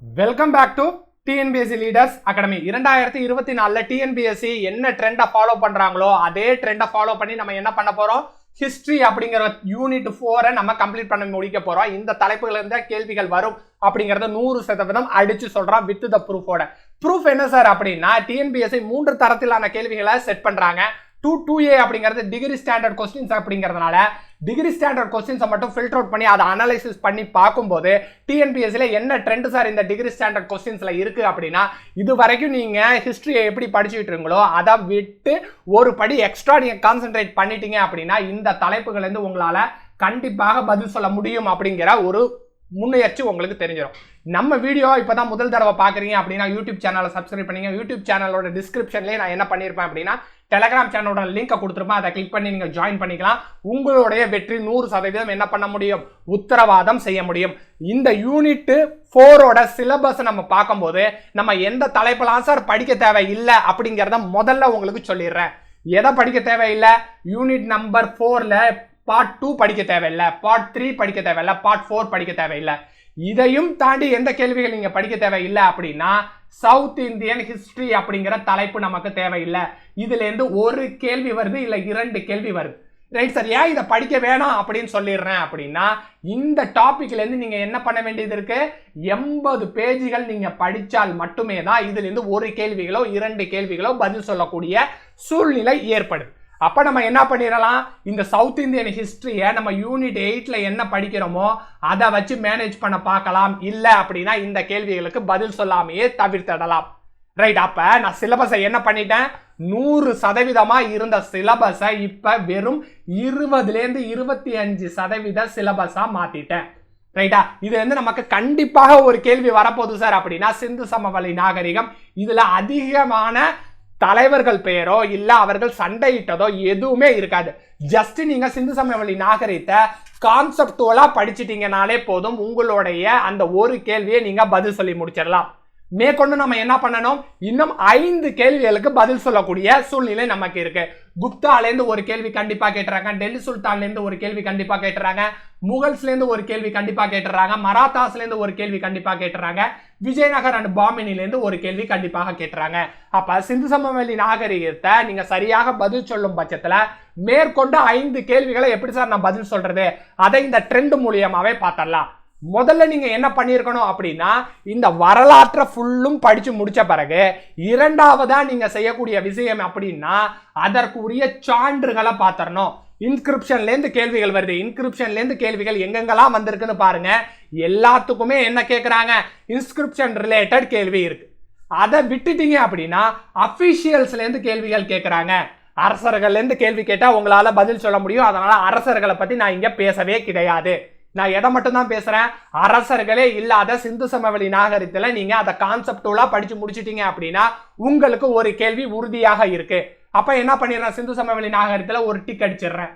Welcome back to TNPSC leaders academy. 2024 TNPSC என்ன ட்ரெண்டை follow பண்றாங்களோ அதே ட்ரெண்டை ஃபாலோ பண்ணி நம்ம என்ன பண்ண போறோம், ஹிஸ்டரி அப்படிங்கிற யூனிட் 4 நம்ம கம்ப்ளீட் பண்ண முடிக்க போறோம். இந்த தலைப்புகள் இருந்த கேள்விகள் வரும் அப்படிங்கறத 100% அடிச்சு சொல்றோம் வித் த ப்ரூஃபோட. ப்ரூஃப் என்ன சார் அப்படின்னா, டிஎன்பிஎஸ்சி 3 தரத்திலான கேள்விகளை செட் பண்றாங்க. 2A அப்படிங்கிறது டிகிரி ஸ்டாண்டர்ட் கொஸ்டின்ஸ் அப்படிங்கிறதுனால டிகிரி ஸ்டாண்டர்ட் கொஸ்டின்ஸை மட்டும் ஃபில்டர் அவுட் பண்ணி அதை அனலைசிஸ் பண்ணி பார்க்கும்போது டிஎன்பிஎஸ்சியில் என்ன ட்ரெண்ட் சார் இந்த டிகிரி ஸ்டாண்டர்ட் கொஸ்டின்ஸ்ல இருக்கு அப்படின்னா, இது வரைக்கும் நீங்க ஹிஸ்டரியை எப்படி படிச்சுட்டு இருக்கீங்களோ அதை விட்டு ஒரு படி எக்ஸ்ட்ரா நீங்க கான்சென்ட்ரேட் பண்ணிட்டீங்க அப்படின்னா இந்த தலைப்புகள் இருந்து உங்களால கண்டிப்பாக பதில் சொல்ல முடியும் அப்படிங்கிற ஒரு முன்முயற்சி உங்களுக்கு தெரிஞ்சிடும். நம்ம வீடியோ இப்பதான் முதல் தடவை பாக்குறீங்க அப்படின்னா யூடியூப் சேனலை சப்ஸ்கிரைப் பண்ணீங்க. யூடியூப் சேனலோட டிஸ்கிரிப்ஷன்லேயே நான் என்ன பண்ணியிருப்பேன் அப்படின்னா டெலகிராம் சேனலோட லிங்கை கொடுத்துருப்பேன். அதை கிளிக் பண்ணி நீங்க ஜாயின் பண்ணிக்கலாம். உங்களுடைய வெற்றி 100% என்ன பண்ண முடியும், உத்தரவாதம் செய்ய முடியும். இந்த யூனிட் 4ஓட சிலபஸ் நம்ம பார்க்கும்போது நம்ம எந்த தலைப்பெல்லாம் சார் படிக்க தேவை இல்லை அப்படிங்கிறத முதல்ல உங்களுக்கு சொல்லிடுறேன். எதை படிக்க தேவையில்லை, யூனிட் நம்பர் 4ல பார்ட் 2 படிக்க தேவையில்லை, பார்ட் 3 படிக்க தேவையில்லை, பார்ட் 4 படிக்க தேவையில்லை. இதையும் தாண்டி எந்த கேள்விகள் நீங்க படிக்க தேவையில்லை அப்படின்னா சவுத் இந்தியன் ஹிஸ்டரி அப்படிங்கிற தலைப்பு நமக்கு தேவையில்லை. இதுல இருந்து ஒரு கேள்வி வருது, இல்ல 2 கேள்வி வருது. ரைட் சார், ஏன் இதை படிக்க வேணாம் அப்படின்னு சொல்லிடுறேன் அப்படின்னா, இந்த டாபிக்ல இருந்து நீங்க என்ன பண்ண வேண்டியது இருக்கு, 80 பேஜ்கள் நீங்க படிச்சால் மட்டுமே தான் இதுல இருந்து ஒரு கேள்விகளோ 2 கேள்விகளோ பதில் சொல்லக்கூடிய சூழ்நிலை ஏற்படுது. அப்ப நம்ம என்ன பண்ணிடலாம், இந்த சவுத் இந்தியன் ஹிஸ்டரியை நம்ம யூனிட் 8ல என்ன படிக்கிறோமோ அதை வச்சு மேனேஜ் பண்ண பார்க்கலாம். இல்லை அப்படின்னா இந்த கேள்விகளுக்கு பதில் சொல்லாமையே தவிர்த்திடலாம். ரைட், அப்ப நான் சிலபஸை என்ன பண்ணிட்டேன், 100% இருந்த சிலபஸை இப்ப வெறும் 20லேருந்து 25% சிலபஸா மாத்திட்டேன். ரைட்டா, இதுல இருந்து நமக்கு கண்டிப்பாக ஒரு கேள்வி வரப்போகுது சார் அப்படின்னா சிந்து சமவெளி நாகரிகம். இதுல அதிகமான தலைவர்கள் பெயரோ இல்ல அவர்கள் சண்டையிட்டதோ எதுவுமே இருக்காது. ஜஸ்ட் நீங்க சிந்து சமவெளி நாகரிகத்தை கான்செப்டுவலா படிச்சிட்டீங்கனாலே போதும், உங்களுடைய அந்த ஒரு கேள்வியை நீங்க பதில் சொல்லி முடிச்சிடலாம். மேற்கொண்டு நம்ம என்ன பண்ணணும், இன்னும் 5 கேள்விகளுக்கு பதில் சொல்லக்கூடிய சூழ்நிலை நமக்கு இருக்கு. குப்தால இருந்து ஒரு கேள்வி கண்டிப்பா கேட்டுறாங்க, டெல்லி சுல்தான்ல இருந்து ஒரு கேள்வி கண்டிப்பா கேட்டுறாங்க, முகல்ஸ்ல இருந்து ஒரு கேள்வி கண்டிப்பா கேட்டுறாங்க, மராத்தாஸ்ல இருந்து ஒரு கேள்வி கண்டிப்பா கேட்டுறாங்க, விஜயநகர் அண்ட் பாமினில இருந்து ஒரு கேள்வி கண்டிப்பாக கேட்டுறாங்க. அப்ப சிந்து சமவெளி நாகரிகத்தை நீங்க சரியாக பதில் சொல்லும் பட்சத்துல மேற்கொண்டு 5 கேள்விகளை எப்படி சார் நான் பதில் சொல்றது, அதை இந்த ட்ரெண்ட் மூலியமாவே பார்த்தரலாம். முதல்ல நீங்க என்ன பண்ணிருக்கணும் அப்படின்னா, இந்த வரலாற்றை ஃபுல்லும் படிச்சு முடிச்ச பிறகு இரண்டாவதா நீங்க செய்யக்கூடிய விஷயம் அப்படின்னா அதற்கு உரிய சான்றுகளை பார்த்தரணும். இன்ஸ்கிரிப்ஷன்ல இருந்து கேள்விகள் வருது, இன்ஸ்கிரிப்ஷன்ல இருந்து கேள்விகள் எங்கெங்கெல்லாம் வந்திருக்குன்னு பாருங்க. எல்லாத்துக்குமே என்ன கேட்கறாங்க, இன்ஸ்கிரிப்ஷன் ரிலேட்டட் கேள்வி இருக்கு. அதை விட்டுட்டீங்க அப்படின்னா அபிஷியல்ஸ்ல இருந்து கேள்விகள் கேட்கறாங்க. அரசர்கள்ல இருந்து கேள்வி கேட்டா உங்களால பதில் சொல்ல முடியும். அதனால அரசர்களை பத்தி நான் இங்க பேசவே கிடையாது. நான் எதை மட்டும் தான் பேசுறேன், அரசர்களே இல்லாத சிந்து சமவெளி நாகரிகத்துல நீங்க அதை கான்செப்டுவலா படிச்சு முடிச்சிட்டீங்க அப்படின்னா உங்களுக்கு ஒரு கேள்வி உறுதியாக இருக்கு. அப்ப என்ன பண்ணிடுறேன், சிந்து சமவெளி நாகரிகத்துல ஒரு டிக் அடிச்சிடுறேன்.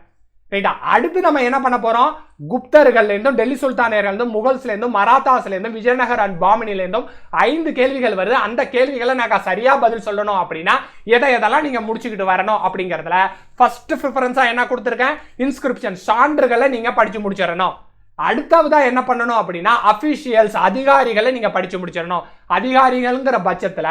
ரைட்டா, அடுத்து நம்ம என்ன பண்ண போறோம், குப்தர்கள்ல இருந்தும் டெல்லி சுல்தானியர்கள் இருந்தும் முகல்ஸ்ல இருந்தும் மராத்தாஸ்ல இருந்தும் விஜயநகர் அண்ட் பாமினில இருந்தும் 5 கேள்விகள் வருது. அந்த கேள்விகளை நான் சரியா பதில் சொல்லணும் அப்படின்னா எதெல்லாம் நீங்க முடிச்சுக்கிட்டு வரணும் அப்படிங்கறதுல ஃபர்ஸ்ட் ப்ரிஃபரன்ஸா என்ன கொடுத்திருக்கேன், இன்ஸ்கிரிப்ஷன் சான்றுகளை நீங்க படிச்சு முடிச்சிடணும். அடுத்ததா என்ன பண்ணணும் அப்படின்னா அபிஷியல்ஸ் அதிகாரிகளை நீங்க படிச்சு முடிச்சிடணும். அதிகாரிகள்ங்கிற பட்சத்துல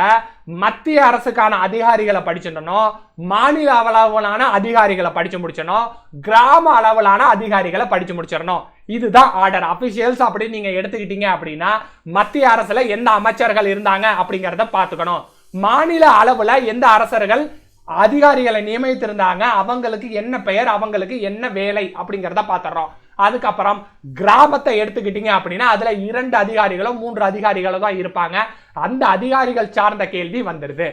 மத்திய அரசுக்கான அதிகாரிகளை படிச்சிடணும், மாநில அளவிலான அதிகாரிகளை படிச்சு முடிச்சிடணும், கிராம அளவிலான அதிகாரிகளை படிச்சு முடிச்சிடணும். இதுதான் ஆர்டர். அபிஷியல்ஸ் அப்படின்னு நீங்க எடுத்துக்கிட்டீங்க அப்படின்னா மத்திய அரசுல எந்த அமைச்சர்கள் இருந்தாங்க அப்படிங்கறத பாத்துக்கணும். மாநில அளவுல எந்த அரசர்கள் அதிகாரிகளை நியமித்திருந்தாங்க, அவங்களுக்கு என்ன பெயர், அவங்களுக்கு என்ன வேலை அப்படிங்கறத பாத்துறோம். அதுக்கப்புறம் கிராமத்தை எடுத்துக்கிட்டீங்க அப்படின்னா அதுல 2 அதிகாரிகளோ 3 அதிகாரிகளோ தான் இருப்பாங்க. அந்த அதிகாரிகள் சார்ந்த கேள்வி வந்துருது.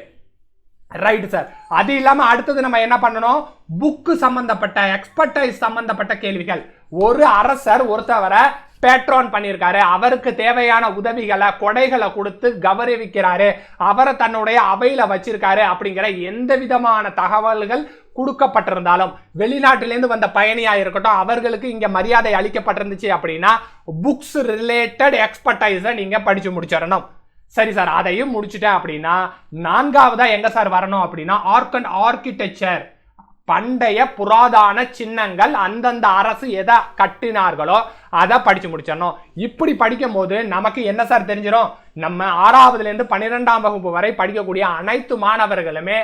ரைட் சார், அது இல்லாம அடுத்தது நம்ம என்ன பண்ணணும், புக்கு சம்பந்தப்பட்ட எக்ஸ்பர்டைஸ் சம்பந்தப்பட்ட கேள்விகள். ஒரு அரசர் ஒருத்தவரை பேட்ரோன் பண்ணியிருக்காரு, அவருக்கு தேவையான உதவிகளை கொடைகளை கொடுத்து கௌரவிக்கிறாரு, அவரை தன்னுடைய அவையில வச்சிருக்காரு அப்படிங்கிற எந்த விதமான தகவல்கள் கொடுக்கப்பட்டிருந்தாலும், வெளிநாட்டிலிருந்து வந்த பயணியா இருக்கட்டும் அவர்களுக்கு இங்க மரியாதை அளிக்கப்பட்டிருந்துச்சு அப்படின்னா புக்ஸ் ரிலேட்டட் எக்ஸ்பர்டைஸை நீங்க படிச்சு முடிச்சிடணும். சரி சார், அதையும் முடிச்சுட்டேன் அப்படின்னா 4வதா எங்க சார் வரணும் அப்படின்னா ஆர்க் அண்ட் ஆர்கிடெக்சர். பண்டைய புராதான சின்னங்கள் அந்தந்த அரசு எதை கட்டினார்களோ அதை படிச்சு முடிச்சிடணும். இப்படி படிக்கும் போது நமக்கு என்ன சார் தெரிஞ்சிடும், நம்ம 6வதுல இருந்து 12ஆம் வகுப்பு வரை படிக்கக்கூடிய அனைத்து மாணவர்களுமே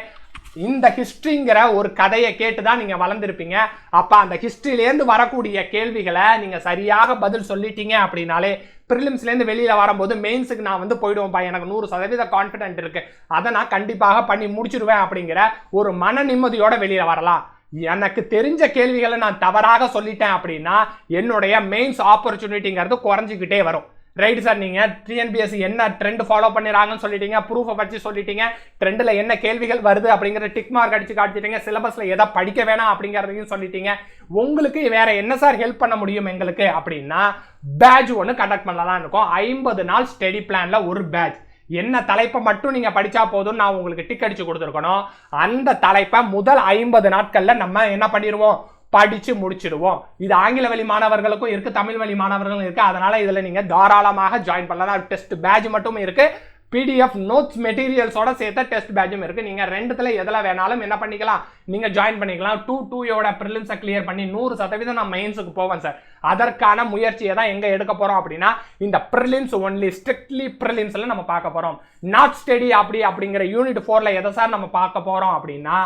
இந்த ஹிஸ்டரிங்கிற ஒரு கதையை கேட்டுதான் நீங்க வளர்ந்துருப்பீங்க. அப்ப அந்த ஹிஸ்டரியிலேருந்து வரக்கூடிய கேள்விகளை நீங்க சரியாக பதில் சொல்லிட்டீங்க அப்படின்னாலே பிரிலிம்ஸ்ல இருந்து வெளியில வரும்போது மெயின்ஸுக்கு நான் வந்து போயிடுவேன்ப்பா, எனக்கு 100% கான்ஃபிடென்ட் இருக்கு, அதை நான் கண்டிப்பாக பண்ணி முடிச்சிருவேன் அப்படிங்கிற ஒரு மன நிம்மதியோட வெளியில வரலாம். எனக்கு தெரிஞ்ச கேள்விகளை நான் தவறாக சொல்லிட்டேன் அப்படின்னா என்னுடைய மெயின்ஸ் ஆப்பர்ச்சுனிட்டிங்கிறது குறைஞ்சிக்கிட்டே வரும். ரைட் சார், நீங்க டிஎன்பிஎஸ்சி என்ன ட்ரெண்ட் ஃபாலோ பண்ணிடுறாங்கன்னு சொல்லிட்டீங்க, ப்ரூஃபை வச்சு சொல்லிட்டீங்க, ட்ரெண்டில் என்ன கேள்விகள் வருது அப்படிங்கிற டிக் மார்க் அடிச்சு காட்டிட்டீங்க, சிலபஸ்ல எதை படிக்க வேணாம் அப்படிங்கிறதையும் சொல்லிட்டீங்க. உங்களுக்கு வேற என்ன சார் ஹெல்ப் பண்ண முடியும் எங்களுக்கு அப்படின்னா பேட்ச் ஒன்று கண்டக்ட் பண்ணலாம் இருக்கும். 50 நாள் ஸ்டடி பிளான்ல ஒரு பேட்ச். என்ன தலைப்பை மட்டும் நீங்க படிச்சா போதும், நான் உங்களுக்கு டிக் அடிச்சு கொடுத்துருக்கணும். அந்த தலைப்பை முதல் 50 நாட்கள்ல நம்ம என்ன பண்ணிடுவோம், படிச்சு முடிச்சிடுவோம். இது ஆங்கில வழி மாணவர்களுக்கும் இருக்கு, தமிழ் வழி மாணவர்களும் இருக்கு. அதனால இதுல நீங்க தாராளமாக ஜாயின் பண்ணலாம். டெஸ்ட் பேட்ச் மட்டும் இருக்கு, PDF நோட்ஸ் மெட்டீரியல்ஸோட சேர்த்த டெஸ்ட் பேட்சும் இருக்கு. நீங்க ரெண்டுத்துல எதுல வேணாலும் என்ன பண்ணிக்கலாம், நீங்க ஜாயின் பண்ணிக்கலாம். 2-2யோட ப்ரிலிம்ஸை கிளியர் பண்ணி 100% நான் மெயின்ஸுக்கு போவேன் சார். அதற்கான முயற்சியை தான் எங்க எடுக்க போறோம் அப்படின்னா இந்த ப்ரிலிம்ஸ் ஒன்லி, ஸ்ட்ரிக்ட்லி ப்ரிலிம்ஸ்ல நம்ம பார்க்க போறோம். நாட் ஸ்டடி அப்படிங்கிற யூனிட் 4ல எதை சார் நம்ம பார்க்க போறோம் அப்படின்னா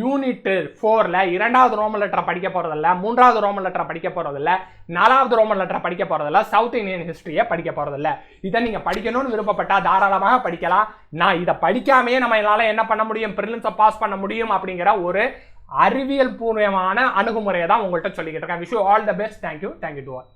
யூனிட் 4ல 2வது ரோமன் லெட்டரை படிக்க போறதில்ல, 3வது ரோமன் லெட்டரை படிக்க போறதில்ல, 4வது ரோமன் லெட்டரை படிக்க போறதில்ல, சவுத் இந்தியன் ஹிஸ்டரியை படிக்க போறதில்ல. இதை நீங்க படிக்கணும்னு விருப்பப்பட்டா தாராளமாக படிக்கலாம். நான் இதை படிக்காமையே நம்ம என்னால என்ன பண்ண முடியும், பிரிலிம்ஸை பாஸ் பண்ண முடியும் அப்படிங்கிற ஒரு அறிவியல் பூர்வமான அணுகுமுறையை தான் உங்கள்கிட்ட சொல்லிக்கிட்டு இருக்கேன். Wish you all the best. Thank you to all.